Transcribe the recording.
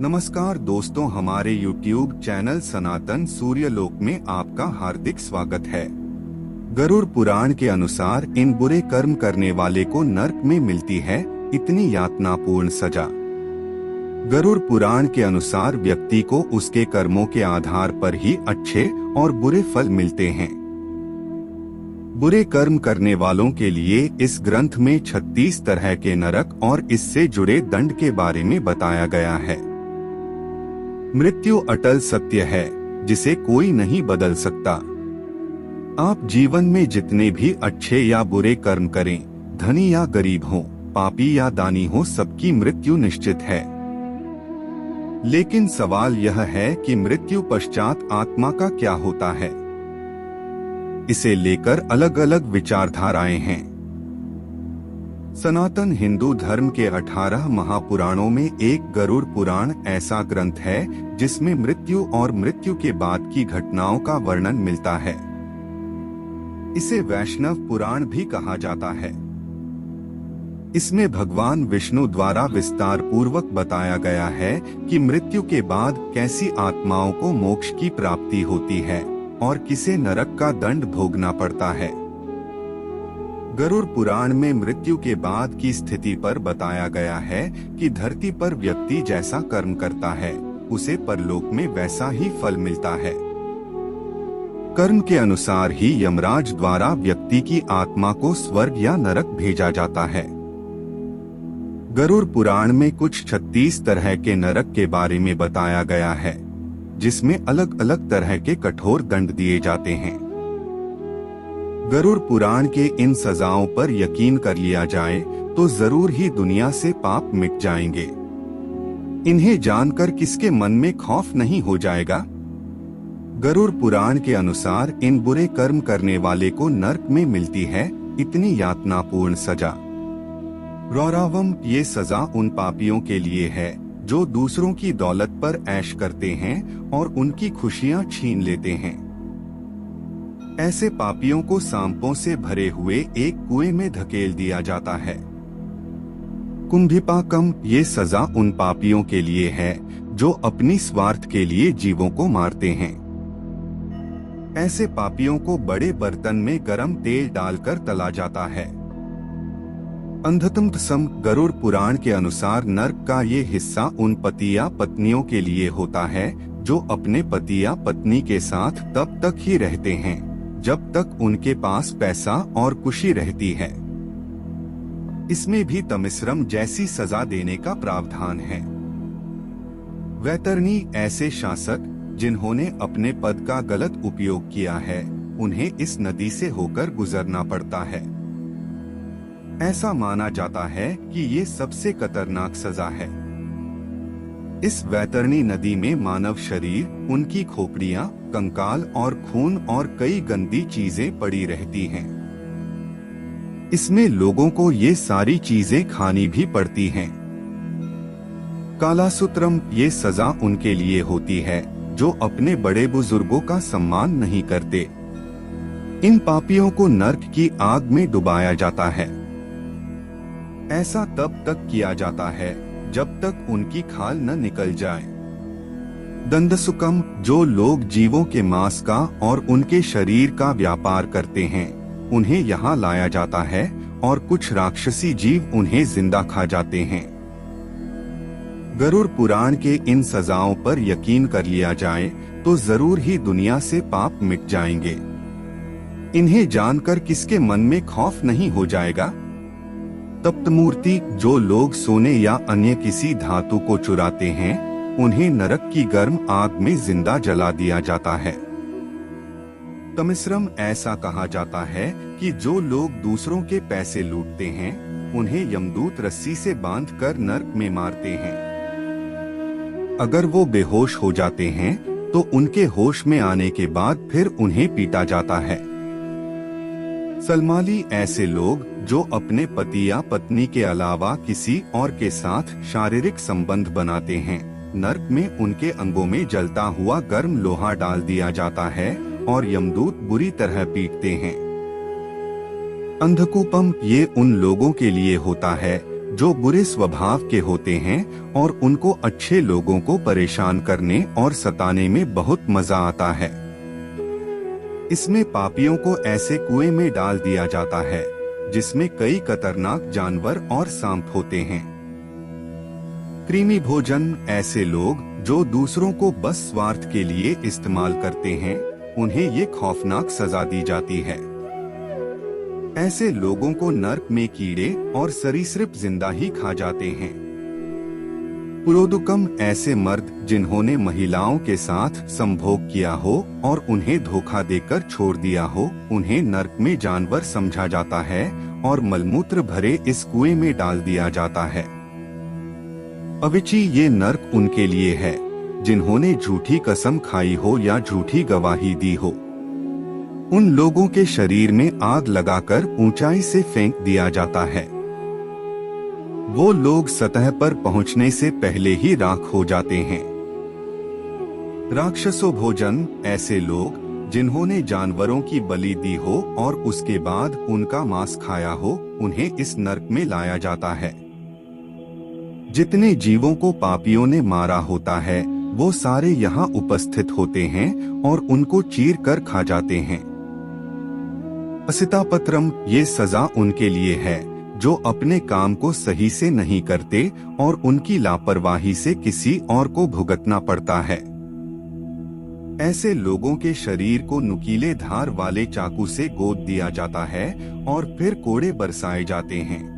नमस्कार दोस्तों, हमारे YouTube चैनल सनातन सूर्यलोक में आपका हार्दिक स्वागत है। गरुड़ पुराण के अनुसार इन बुरे कर्म करने वाले को नरक में मिलती है इतनी यातनापूर्ण सजा। गरुड़ पुराण के अनुसार व्यक्ति को उसके कर्मों के आधार पर ही अच्छे और बुरे फल मिलते हैं। बुरे कर्म करने वालों के लिए इस ग्रंथ में 36 तरह के नरक और इससे जुड़े दंड के बारे में बताया गया है। मृत्यु अटल सत्य है जिसे कोई नहीं बदल सकता। आप जीवन में जितने भी अच्छे या बुरे कर्म करें, धनी या गरीब हो, पापी या दानी हो, सबकी मृत्यु निश्चित है। लेकिन सवाल यह है कि मृत्यु पश्चात आत्मा का क्या होता है। इसे लेकर अलग अलग विचारधाराएं हैं। सनातन हिंदू धर्म के 18 महापुराणों में एक गरुड़ पुराण ऐसा ग्रंथ है जिसमें मृत्यु और मृत्यु के बाद की घटनाओं का वर्णन मिलता है। इसे वैष्णव पुराण भी कहा जाता है। इसमें भगवान विष्णु द्वारा विस्तार पूर्वक बताया गया है कि मृत्यु के बाद कैसी आत्माओं को मोक्ष की प्राप्ति होती है और किसे नरक का दंड भोगना पड़ता है। गरुड़ पुराण में मृत्यु के बाद की स्थिति पर बताया गया है कि धरती पर व्यक्ति जैसा कर्म करता है उसे परलोक में वैसा ही फल मिलता है। कर्म के अनुसार ही यमराज द्वारा व्यक्ति की आत्मा को स्वर्ग या नरक भेजा जाता है। गरुड़ पुराण में कुछ 36 तरह के नरक के बारे में बताया गया है, जिसमें अलग अलग तरह के कठोर दंड दिए जाते हैं। गरुड़ पुराण के इन सजाओं पर यकीन कर लिया जाए तो जरूर ही दुनिया से पाप मिट जाएंगे। इन्हें जानकर किसके मन में खौफ नहीं हो जाएगा। गरुड़ पुराण के अनुसार इन बुरे कर्म करने वाले को नरक में मिलती है इतनी यातनापूर्ण सजा। रौरावम, ये सजा उन पापियों के लिए है जो दूसरों की दौलत पर ऐश करते हैं और उनकी खुशियां छीन लेते हैं। ऐसे पापियों को सांपों से भरे हुए एक कुएं में धकेल दिया जाता है। कुंभिपाकम, ये सजा उन पापियों के लिए है जो अपनी स्वार्थ के लिए जीवों को मारते हैं। ऐसे पापियों को बड़े बर्तन में गरम तेल डालकर तला जाता है। अंधतम, गरुड़ पुराण के अनुसार नरक का ये हिस्सा उन पति या पत्नियों के लिए होता है जो अपने पति या पत्नी के साथ तब तक ही रहते हैं जब तक उनके पास पैसा और खुशी रहती है। इसमें भी तमिश्रम जैसी सजा देने का प्रावधान है। वैतरणी, ऐसे शासक जिन्होंने अपने पद का गलत उपयोग किया है उन्हें इस नदी से होकर गुजरना पड़ता है। ऐसा माना जाता है कि ये सबसे खतरनाक सजा है। इस वैतरणी नदी में मानव शरीर, उनकी खोपड़ियां, कंकाल और खून और कई गंदी चीजें पड़ी रहती हैं। इसमें लोगों को ये सारी चीजें खानी भी पड़ती हैं। कालासूत्रम, ये सजा उनके लिए होती है जो अपने बड़े बुजुर्गों का सम्मान नहीं करते। इन पापियों को नरक की आग में डुबाया जाता है। ऐसा तब तक किया जाता है जब तक उनकी खाल न निकल जाए। दंदसुकम, जो लोग जीवों के मांस का और उनके शरीर का व्यापार करते हैं उन्हें यहाँ लाया जाता है और कुछ राक्षसी जीव उन्हें जिंदा खा जाते हैं। गरुड़ पुराण के इन सजाओं पर यकीन कर लिया जाए तो जरूर ही दुनिया से पाप मिट जाएंगे। इन्हें जानकर किसके मन में खौफ नहीं हो जाएगा। तप्तमूर्ति, जो लोग सोने या अन्य किसी धातु को चुराते हैं उन्हें नरक की गर्म आग में जिंदा जला दिया जाता है। तमिश्रम, ऐसा कहा जाता है कि जो लोग दूसरों के पैसे लूटते हैं उन्हें यमदूत रस्सी से बांधकर नरक में मारते हैं। अगर वो बेहोश हो जाते हैं तो उनके होश में आने के बाद फिर उन्हें पीटा जाता है। सलमाली, ऐसे लोग जो अपने पति या पत्नी के अलावा किसी और के साथ शारीरिक संबंध बनाते हैं, नरक में उनके अंगों में जलता हुआ गर्म लोहा डाल दिया जाता है और यमदूत बुरी तरह पीटते हैं। अंधकूपम, ये उन लोगों के लिए होता है जो बुरे स्वभाव के होते हैं और उनको अच्छे लोगों को परेशान करने और सताने में बहुत मजा आता है। इसमें पापियों को ऐसे कुएं में डाल दिया जाता है जिसमें कई खतरनाक जानवर और सांप होते हैं। कृमि भोजन ऐसे लोग जो दूसरों को बस स्वार्थ के लिए इस्तेमाल करते हैं, उन्हें ये खौफनाक सजा दी जाती है। ऐसे लोगों को नर्क में कीड़े और सरीसृप जिंदा ही खा जाते हैं। पुरोदुकम ऐसे मर्द जिन्होंने महिलाओं के साथ संभोग किया हो और उन्हें धोखा देकर छोड़ दिया हो, उन्हें नर्क में जानवर समझा जाता है और मलमूत्र भरे इस कुएं में डाल दिया जाता है। अविची ये नर्क उनके लिए है जिन्होंने झूठी कसम खाई हो या झूठी गवाही दी हो। उन लोगों के शरीर में आग लगाकर ऊंचाई से फेंक दिया जाता है। वो लोग सतह पर पहुंचने से पहले ही राख हो जाते हैं। राक्षसो भोजन ऐसे लोग जिन्होंने जानवरों की बलि दी हो और उसके बाद उनका मांस खाया हो, उन्हें इस नर्क में लाया जाता है। जितने जीवों को पापियों ने मारा होता है वो सारे यहाँ उपस्थित होते हैं और उनको चीर कर खा जाते हैं। असितापत्रम ये सजा उनके लिए है जो अपने काम को सही से नहीं करते और उनकी लापरवाही से किसी और को भुगतना पड़ता है। ऐसे लोगों के शरीर को नुकीले धार वाले चाकू से गोद दिया जाता है और फिर कोड़े बरसाए जाते हैं।